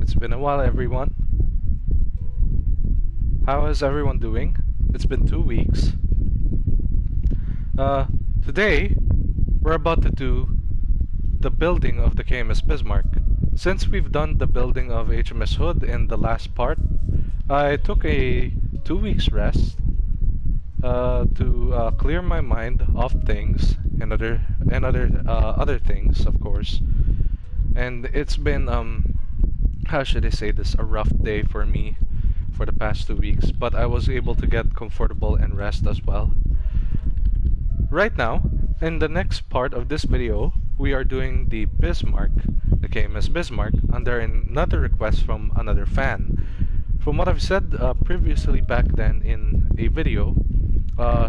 It's been a while, everyone. How is everyone doing? It's been 2 weeks. Today, we're about to do the building of the KMS Bismarck. Since we've done the building of HMS Hood in the last part, I took a 2 weeks rest to clear my mind of things and other things, of course. And it's been how should I say this, a rough day for me for the past 2 weeks, but I was able to get comfortable and rest as well. Right now, in the next part of this video, we are doing the Bismarck, the KMS Bismarck, under another request from another fan. From what I've said previously back then in a video,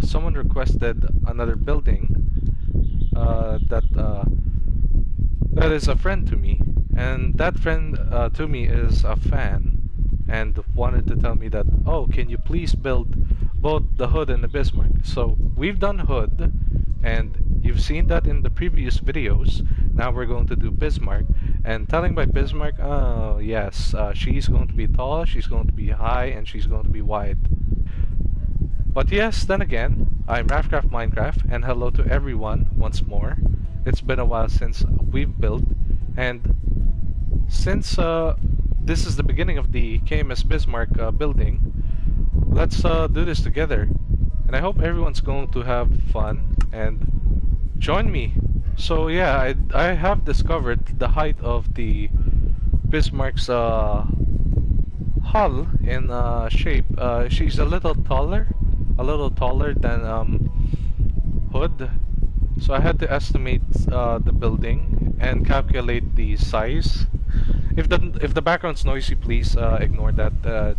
someone requested another building that is a friend to me, and that friend to me is a fan, and wanted to tell me that, oh, can you please build both the Hood and the Bismarck? So we've done Hood, and you've seen that in the previous videos. Now we're going to do Bismarck, and telling by Bismarck, oh yes, she's going to be tall, she's going to be high, and she's going to be wide. But yes, then again, I'm Raffcraft Minecraft, and hello to everyone once more. It's been a while since we've built, and since this is the beginning of the KMS Bismarck building, let's do this together. And I hope everyone's going to have fun and join me. So yeah, I have discovered the height of the Bismarck's hull in shape. She's a little taller than Hood. So I had to estimate the building and calculate the size. If the background's noisy, please ignore that.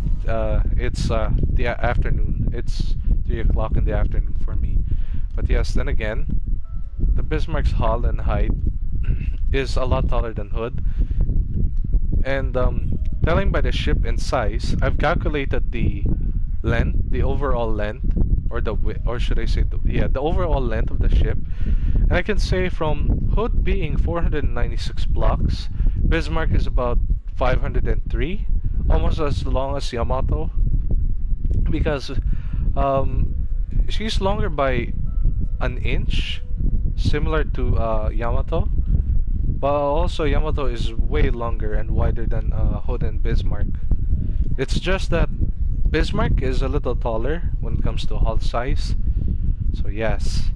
It's the afternoon. It's 3 o'clock in the afternoon for me. But yes, then again, the Bismarck's hull and height is a lot taller than Hood. And telling by the ship in size, I've calculated the length, the overall length, or should I say the overall length of the ship. And I can say from Hood being 496 blocks, Bismarck is about 503, almost as long as Yamato, because she's longer by an inch, similar to Yamato, but also Yamato is way longer and wider than Hood and Bismarck. It's just that Bismarck is a little taller when it comes to hull size, so yes.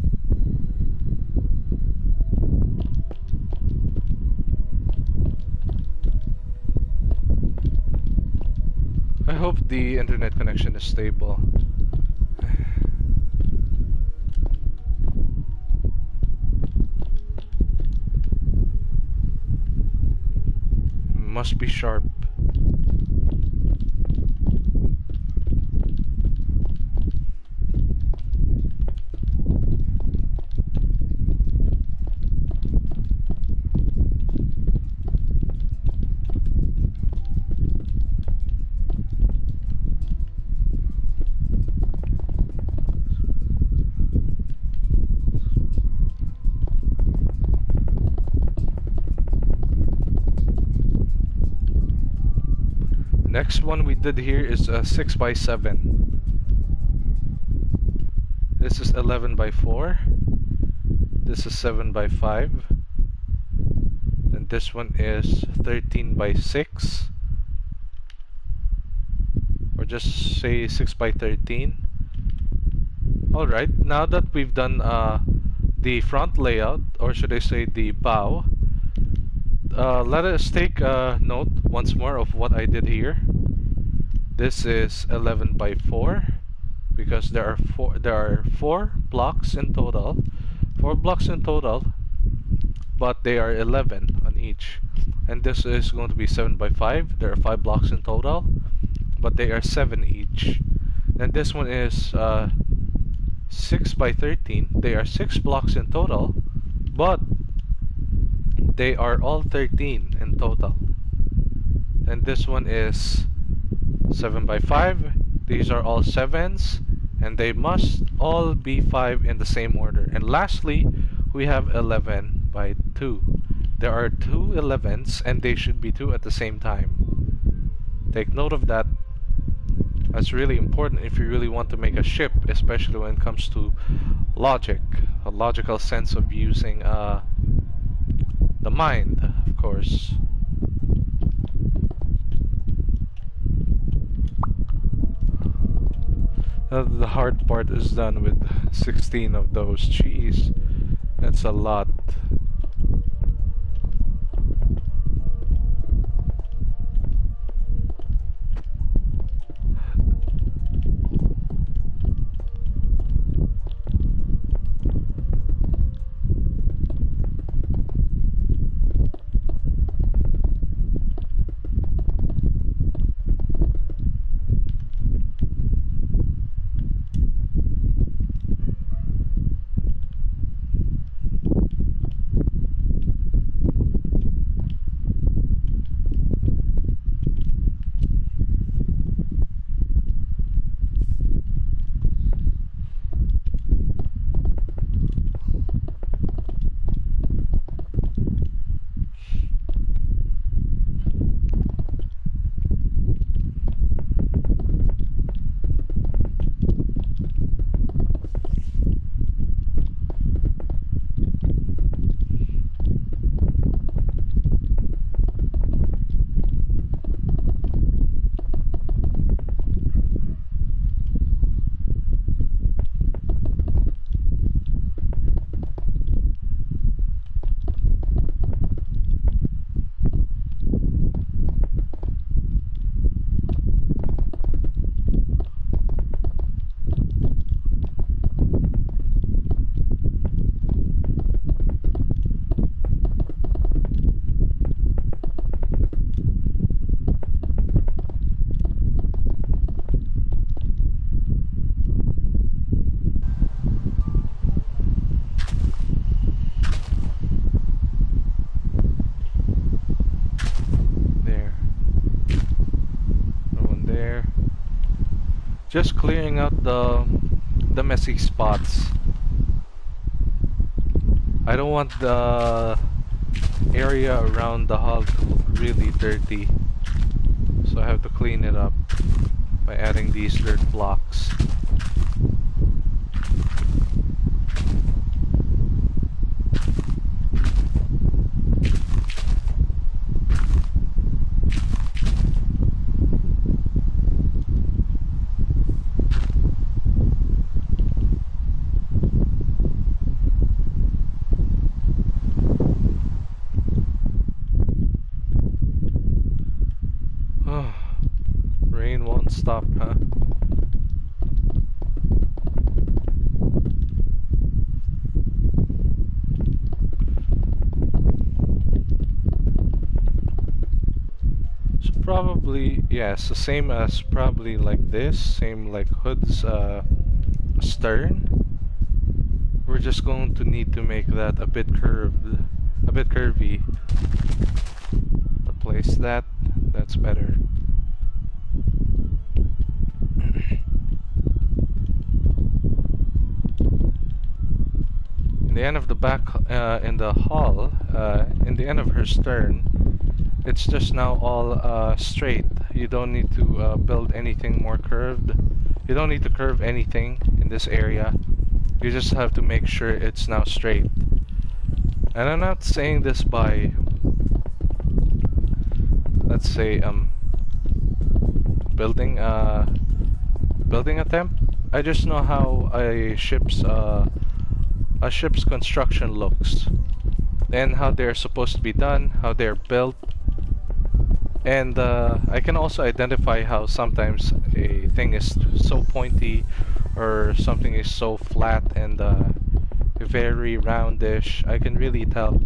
I hope the internet connection is stable. Must be sharp. Next one we did here is 6 by 7. This is 11 by 4. This is 7 by 5. And this one is 13 by 6. Or just say 6 by 13. Alright, now that we've done the front layout, or should I say the bow, let us take note once more of what I did here. This is 11 by 4 because there are four blocks in total. 4 blocks in total, but they are 11 on each. And this is going to be 7 by 5. There are 5 blocks in total, but they are 7 each. And this one is 6 by 13. They are 6 blocks in total, but they are all 13 in total. And this one is 7 by 5. These are all 7s, and they must all be 5 in the same order. And lastly, we have 11 by 2. There are 2 11s, and they should be 2 at the same time. Take note of that. That's really important if you really want to make a ship, especially when it comes to logic, a logical sense of using the mind, of course. The hard part is done with 16 of those. Jeez, that's a lot. Just clearing out the messy spots. I don't want the area around the hull to look really dirty, so I have to clean it up by adding these dirt blocks. Rain won't stop, huh? So probably, yes, the same as probably like this, same like hood's stern. We're just going to need to make that a bit curved, a bit curvy. Replace that, that's better. In the end of the back, in the hull, in the end of her stern, it's just now all straight. You don't need to build anything more curved. You don't need to curve anything in this area. You just have to make sure it's now straight. And I'm not saying this by, let's say, building attempt. I just know how a ship's construction looks, and how they're supposed to be done, how they're built. And I can also identify how sometimes a thing is so pointy or something is so flat and very roundish. I can really tell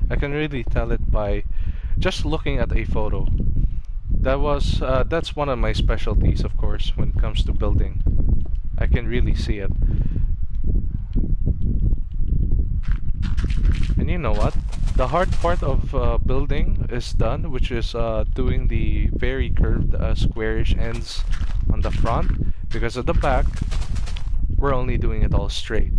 I can really tell it by just looking at a photo. That's one of my specialties, of course, when it comes to building. I can really see it. And you know what? The hard part of building is done, which is doing the very curved squarish ends on the front, because at the back we're only doing it all straight.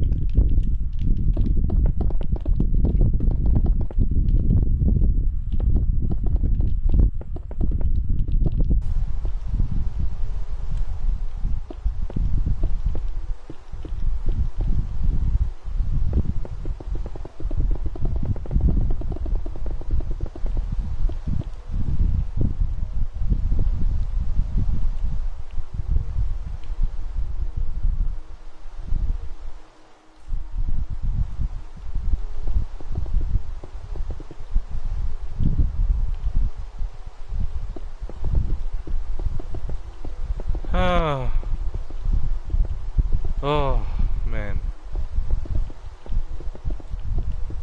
Oh, man.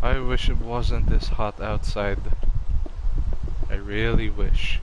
I wish it wasn't this hot outside. I really wish.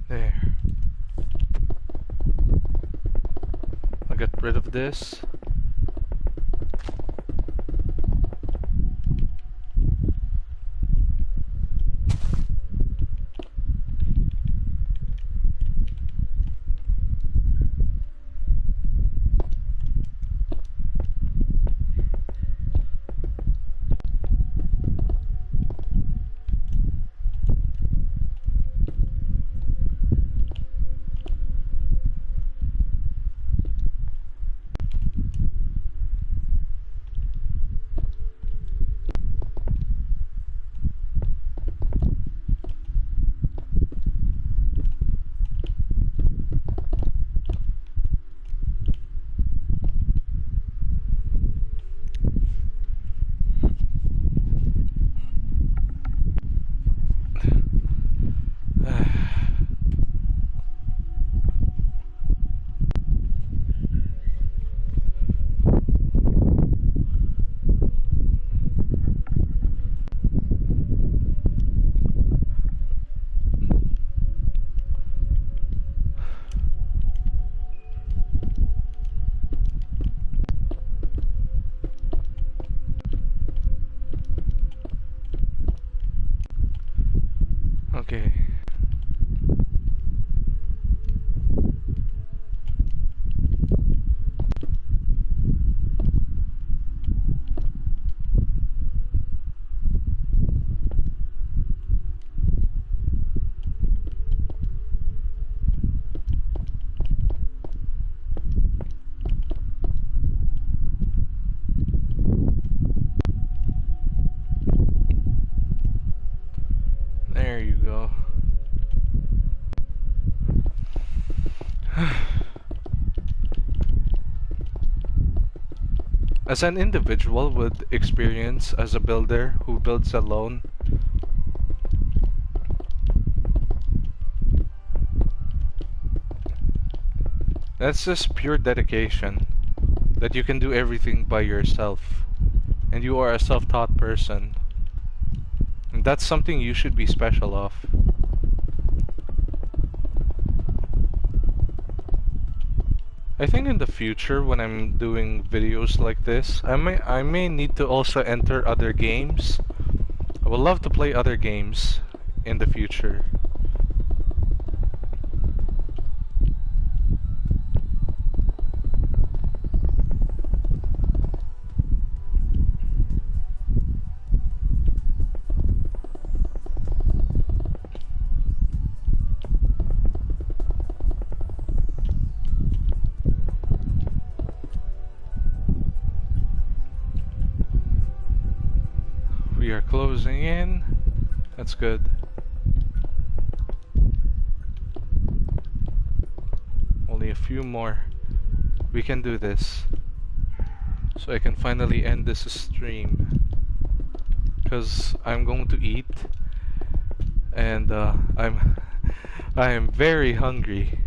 There. I'll get rid of this. Okay. There you go. As an individual with experience as a builder who builds alone, that's just pure dedication. That you can do everything by yourself. And you are a self-taught person. And that's something you should be special of. I think in the future when I'm doing videos like this, I may need to also enter other games. I would love to play other games in the future. We are closing in. That's good. a few more. We can do this. So I can finally end this stream. Because I'm going to eat. And I am very hungry.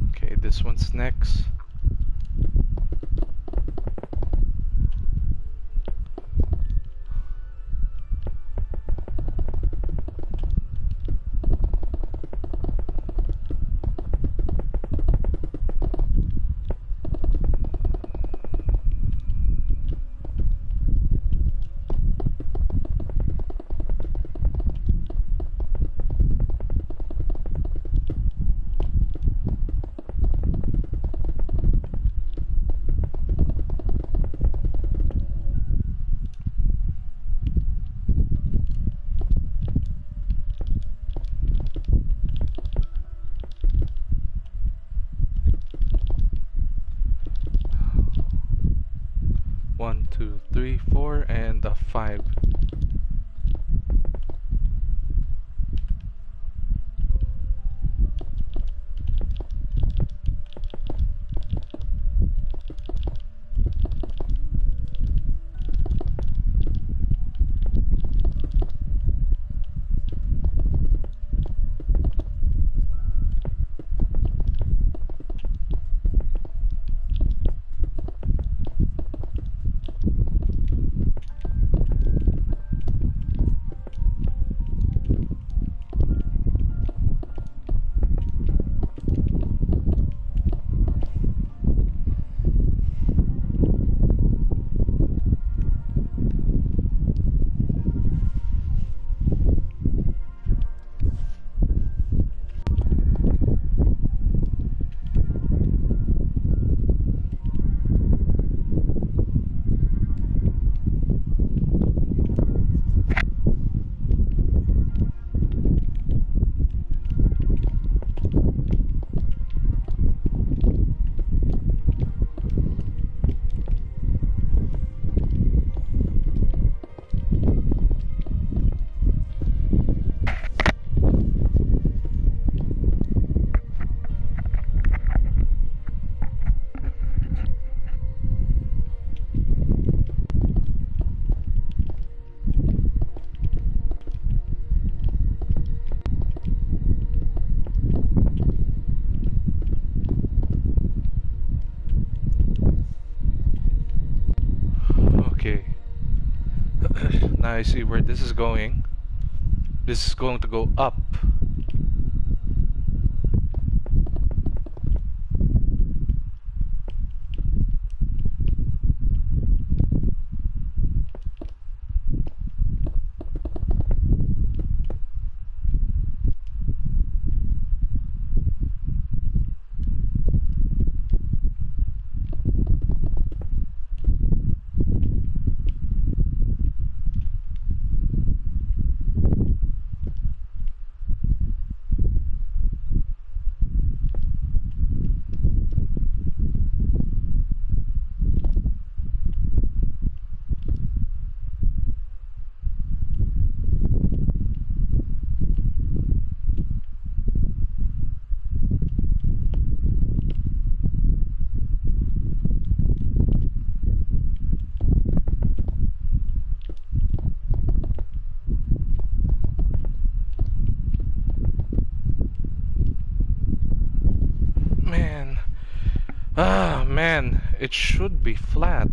Okay, this one's next. One, two, three, four, and a 5. Okay. Now I see where this is going. This is going to go up. Man. Ah, man. It should be flat.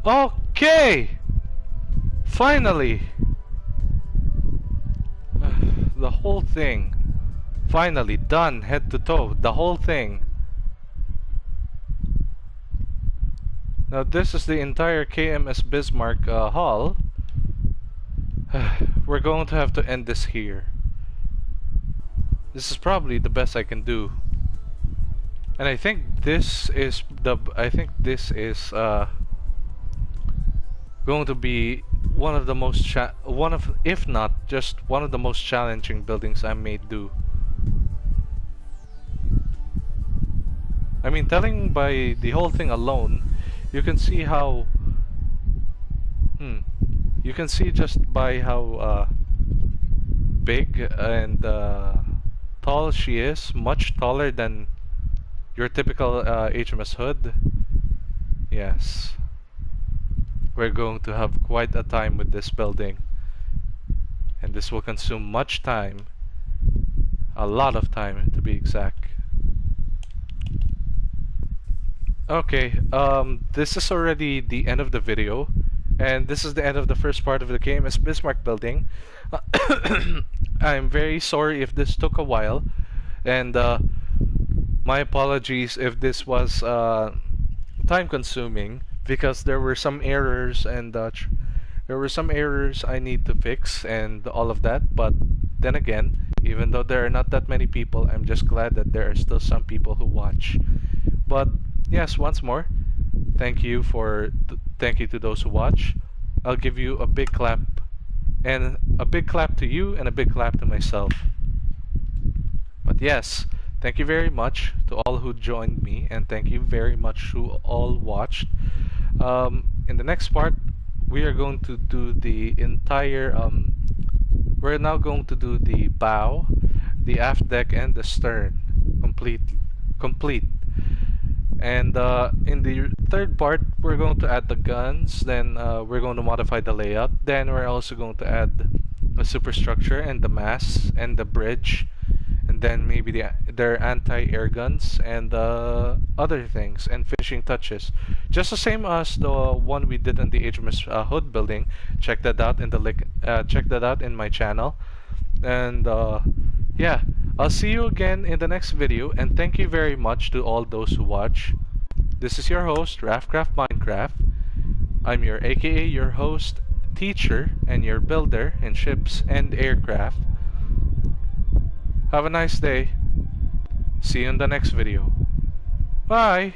Oh, Okay! Finally! The whole thing. Finally done, head to toe. The whole thing. Now this is the entire KMS Bismarck hall. We're going to have to end this here. This is probably the best I can do. And I think this is going to be one of the most if not just one of the most challenging buildings I may do. I mean, telling by the whole thing alone, you can see how you can see just by how big and tall she is, much taller than your typical HMS hood. Yes. We're going to have quite a time with this building. And this will consume much time. A lot of time, to be exact. Okay, this is already the end of the video. And this is the end of the first part of the KMS Bismarck building. I'm very sorry if this took a while. And my apologies if this was time consuming, because there were some errors and there were some errors I need to fix and all of that. But then again, even though there are not that many people, I'm just glad that there are still some people who watch. But yes, once more, thank you to those who watch. I'll give you a big clap, and a big clap to you and a big clap to myself. But yes, thank you very much to all who joined me, and thank you very much who all watched. In the next part, we are going to do the entire we're now going to do the bow, the aft deck, and the stern complete. And in the third part, we're going to add the guns, then we're going to modify the layout, then we're also going to add the superstructure and the masts and the bridge, and then maybe their anti-air guns and other things and finishing touches. Just the same as the one we did in the HMS Hood building. Check that out in the link. Check that out in my channel. And yeah, I'll see you again in the next video, and thank you very much to all those who watch. This is your host, Rafcraft Minecraft. I'm your aka your host, teacher, and your builder in ships and aircraft. Have a nice day. See you in the next video. Bye!